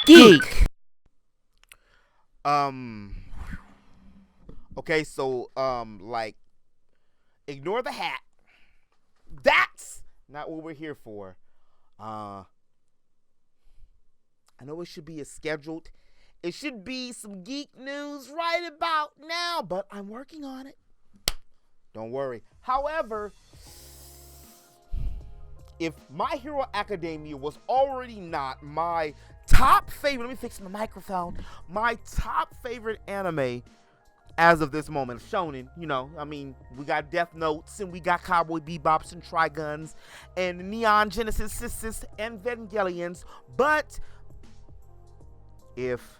Geek. Okay, so like ignore the hat. That's not what we're here for. I know it should be a scheduled. It should be some geek news right about now, but I'm working on it. Don't worry. However, if My Hero Academia was already not my top favorite, let me fix my microphone, my top favorite anime as of this moment, shonen, you know, I mean, we got Death Notes, and we got Cowboy Bebops and Triguns, and Neon Genesis Sisters, and Evangelions, but if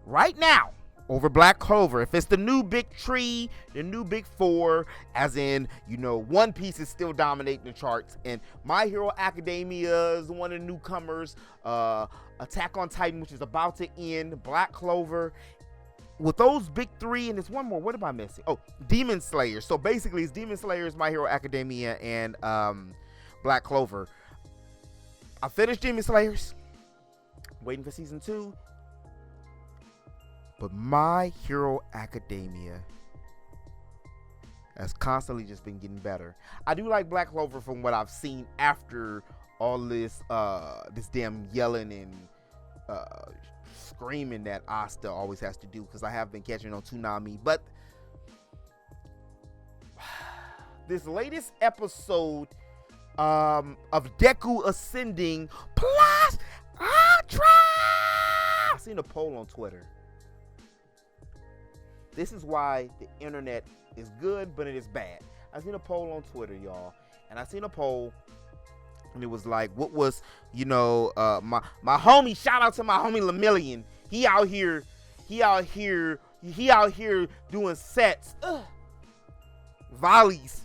right now, over Black Clover, if it's the new big tree, the new big four, as in, you know, One Piece is still dominating the charts, and My Hero Academia is one of the newcomers, Attack on Titan, which is about to end, Black Clover, with those big three, and there's one more, what am I missing? Oh, Demon Slayer. So basically, it's Demon Slayers, My Hero Academia, and Black Clover. I finished Demon Slayers, waiting for season 2. But My Hero Academia has constantly just been getting better. I do like Black Clover from what I've seen after all this damn yelling and screaming that Asta always has to do, because I have been catching on Toonami. But this latest episode of Deku ascending plus Ultra, I seen a poll on Twitter. This is why the internet is good, but it is bad. I seen a poll on Twitter, y'all, and I seen a poll, and it was like, what was, you know, my homie, shout out to my homie Lemillion. He out here doing sets, volleys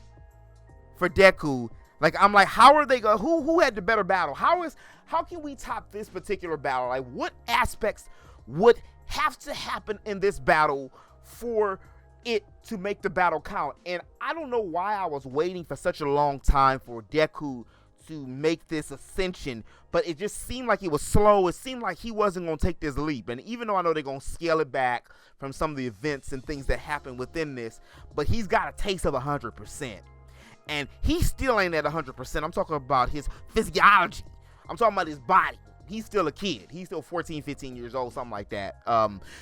for Deku. Like, I'm like, how are they going? Who had the better battle? How can we top this particular battle? Like, what aspects would have to happen in this battle for it to make the battle count? And I don't know why I was waiting for such a long time for Deku to make this ascension, but it just seemed like it was slow. It seemed like he wasn't going to take this leap. And even though I know they're going to scale it back from some of the events and things that happen within this, but he's got a taste of 100%. And he still ain't at 100%. I'm talking about his physiology. I'm talking about his body. He's still a kid. He's still 14, 15 years old, something like that.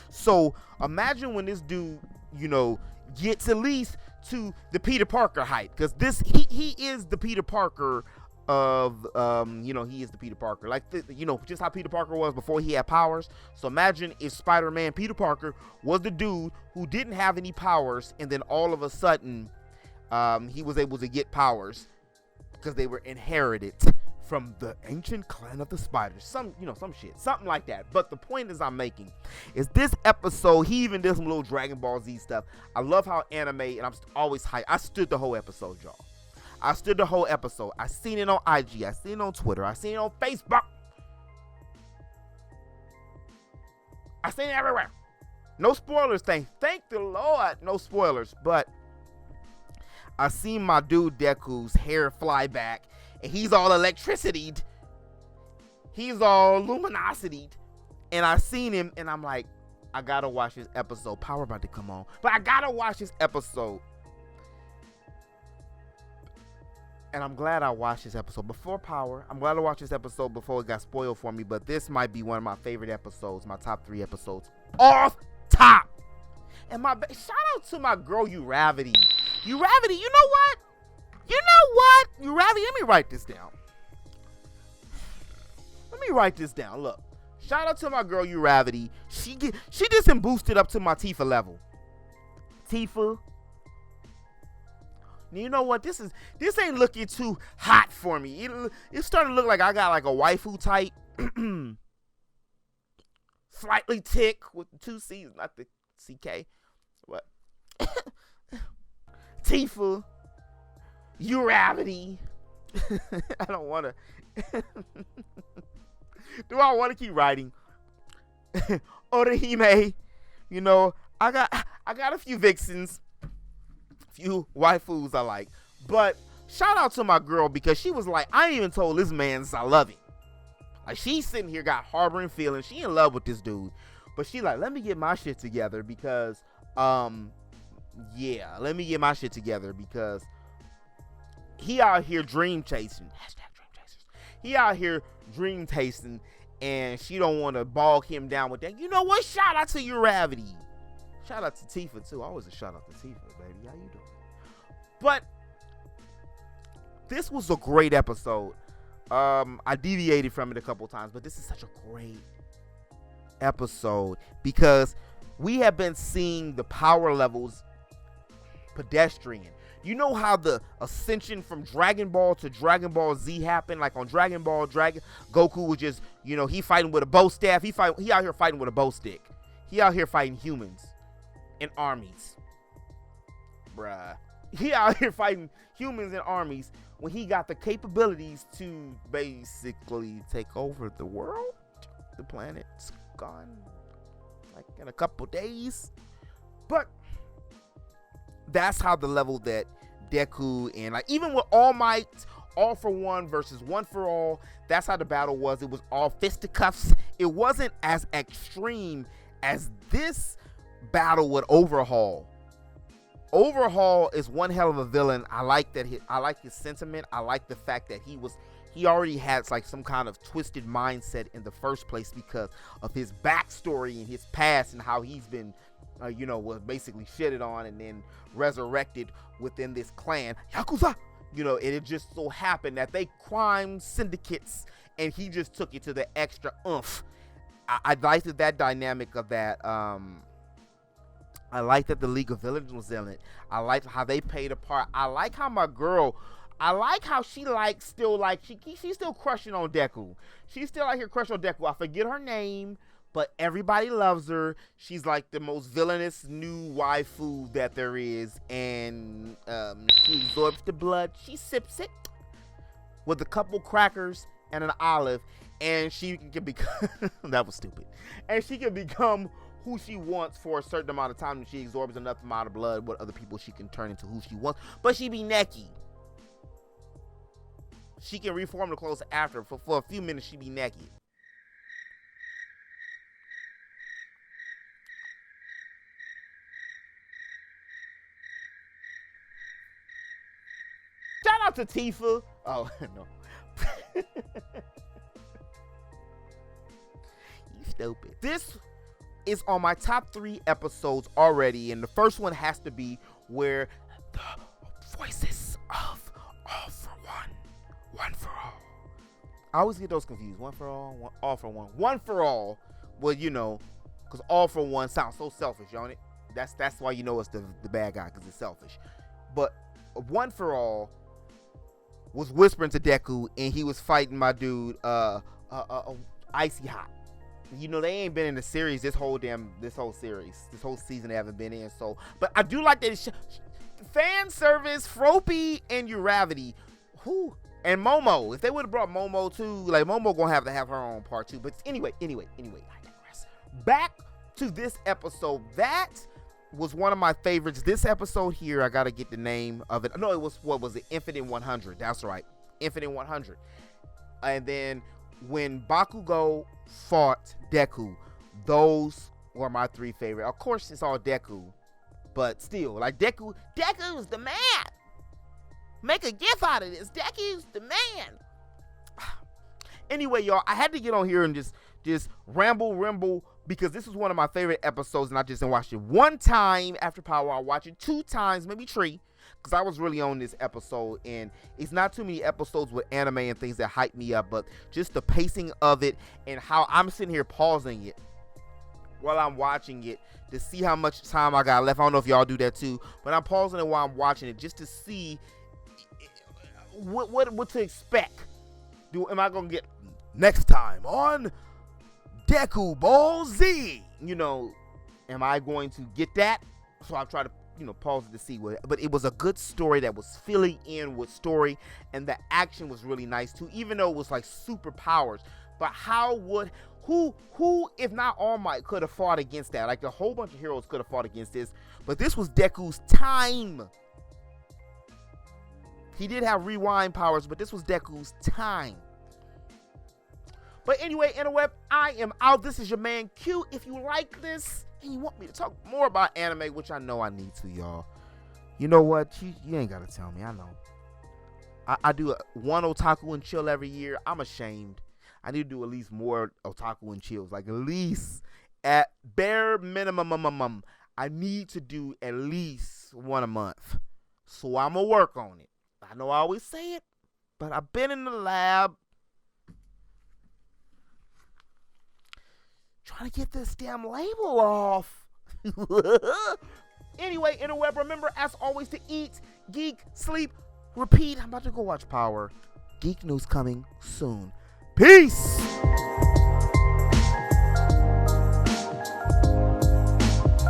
So imagine when this dude, you know, gets at least to the Peter Parker height, because he is the Peter Parker of, you know, he is the Peter Parker, like, you know, just how Peter Parker was before he had powers. So imagine if Spider-Man Peter Parker was the dude who didn't have any powers, and then all of a sudden, he was able to get powers because they were inherited from the ancient clan of the spiders, some shit, something like that. But the point is I'm making is this episode, he even did some little Dragon Ball Z stuff. I love how anime, and I'm always hyped. I stood the whole episode, y'all. I stood the whole episode. I seen it on IG. I seen it on Twitter. I seen it on Facebook. I seen it everywhere. No spoilers, thank the Lord. No spoilers. But I seen my dude Deku's hair fly back, and he's all electricity. He's all luminosity. And I seen him, and I'm like, I gotta watch this episode. Power about to come on. But I gotta watch this episode. And I'm glad I watched this episode before Power. I'm glad I watched this episode before it got spoiled for me. But this might be one of my favorite episodes, my top 3 episodes off top. And shout out to my girl Uravity. Uravity, you know what? Uravity, let me write this down. Look, shout out to my girl Uravity. She just been boosted up to my Tifa level. Tifa. You know what? This ain't looking too hot for me. It's starting to look like I got like a waifu type. Slightly tick with the 2 C's, not the CK. What? Tifa. Uravity. I don't want to. Do I want to keep writing? Orihime. You know, I got a few vixens, few waifus I like. But shout out to my girl, because she was like, I ain't even told this man I love him. Like, she's sitting here got harboring feelings. She in love with this dude. But she like, let me get my shit together because, yeah, let me get my shit together because he out here dream chasing. Hashtag dream chasers. He out here dream chasing, and she don't want to bog him down with that. You know what? Shout out to your Gravity. Shout out to Tifa, too. Always a shout out to Tifa, baby. How you doing? But this was a great episode. I deviated from it a couple times, but this is such a great episode because we have been seeing the power levels pedestrian. You know how the ascension from Dragon Ball to Dragon Ball Z happened? Like on Dragon Ball, Goku was just, he fighting with a bow staff. He out here fighting with a bow stick. He out here fighting humans in armies. Bruh. He out here fighting humans in armies when he got the capabilities to basically take over the world. The planet's gone like in a couple days. But that's how the level that Deku and like even with All Might, All for One versus One for All, that's how the battle was. It was all fisticuffs. It wasn't as extreme as this battle with Overhaul. Overhaul is one hell of a villain. I like that. I like his sentiment. I like the fact that he already had like some kind of twisted mindset in the first place because of his backstory and his past and how he's been, was basically shitted on and then resurrected within this clan, Yakuza. And it just so happened that they crime syndicates and he just took it to the extra oomph. I liked that dynamic of that. I like that the League of Villains was in it. I like how they played a part. I like how my girl, I like how she she's still crushing on Deku. She's still out here crushing on Deku. I forget her name, but everybody loves her. She's like the most villainous new waifu that there is, and she absorbs the blood. She sips it with a couple crackers and an olive, and she can become that was stupid. And she can become who she wants for a certain amount of time, and she absorbs enough amount of blood with other people she can turn into who she wants. But she be necky. She can reform the clothes after. For a few minutes, she be naked. Shout out to Tifa. Oh, no. You stupid. This is on my top 3 episodes already, and the first one has to be where the voices of All for One, One for All. I always get those confused. One for all, all for one. One for all, well, because All for One sounds so selfish, don't it? That's why it's the bad guy, because it's selfish. But One for All was whispering to Deku, and he was fighting my dude, Icy Hot. They ain't been in the series this whole season they haven't been in. So, but I do like that fan service, Froppy and Uravity, and Momo. If they would have brought Momo too, like Momo gonna have to have her own part too. But anyway, I digress. Back to this episode. That was one of my favorites. This episode here, I gotta get the name of it. No, it was Infinite 100. That's right, Infinite 100. And then when Bakugo fought Deku, those were my 3 favorite. Of course, it's all Deku, but still, like Deku's the man. Make a gif out of this. Deku's the man. Anyway, y'all, I had to get on here and just ramble because this was one of my favorite episodes, and I just didn't watch it one time after Power. I watched it 2 times, maybe 3. Because I was really on this episode, and it's not too many episodes with anime and things that hype me up, but just the pacing of it and how I'm sitting here pausing it while I'm watching it to see how much time I got left. I don't know if y'all do that too, but I'm pausing it while I'm watching it just to see what to expect. Am I gonna get next time on Deku Ball Z? Am I going to get that? So I'll try to pause it to see what, but it was a good story that was filling in with story, and the action was really nice too, even though it was like superpowers. But who if not All Might could have fought against that? Like, a whole bunch of heroes could have fought against this, but this was Deku's time. He did have rewind powers, but this was Deku's time. But anyway, interweb, I am out. This is your man Q. If you like this and you want me to talk more about anime, which I know I need to, y'all, you know what? You ain't got to tell me. I know. I do one otaku and chill every year. I'm ashamed. I need to do at least more otaku and chills. Like at least at bare minimum, I need to do at least one a month. So I'm going to work on it. I know I always say it, but I've been in the lab trying to get this damn label off. Anyway, interweb, remember as always to eat, geek, sleep, repeat. I'm about to go watch Power. Geek Newz coming soon. Peace.